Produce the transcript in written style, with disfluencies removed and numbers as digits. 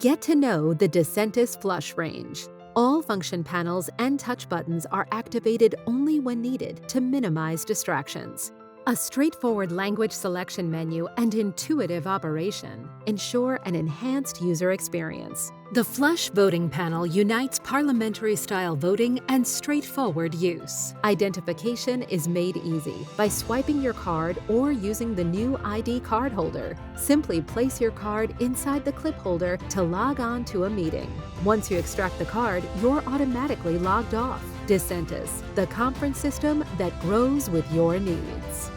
Get to know the DICENTIS Flush range. All function panels and touch buttons are activated only when needed to minimize distractions. A straightforward language selection menu and intuitive operation ensure an enhanced user experience. The Flush voting panel unites parliamentary-style voting and straightforward use. Identification is made easy by swiping your card or using the new ID card holder. Simply place your card inside the clip holder to log on to a meeting. Once you extract the card, you're automatically logged off. DICENTIS, the conference system that grows with your needs.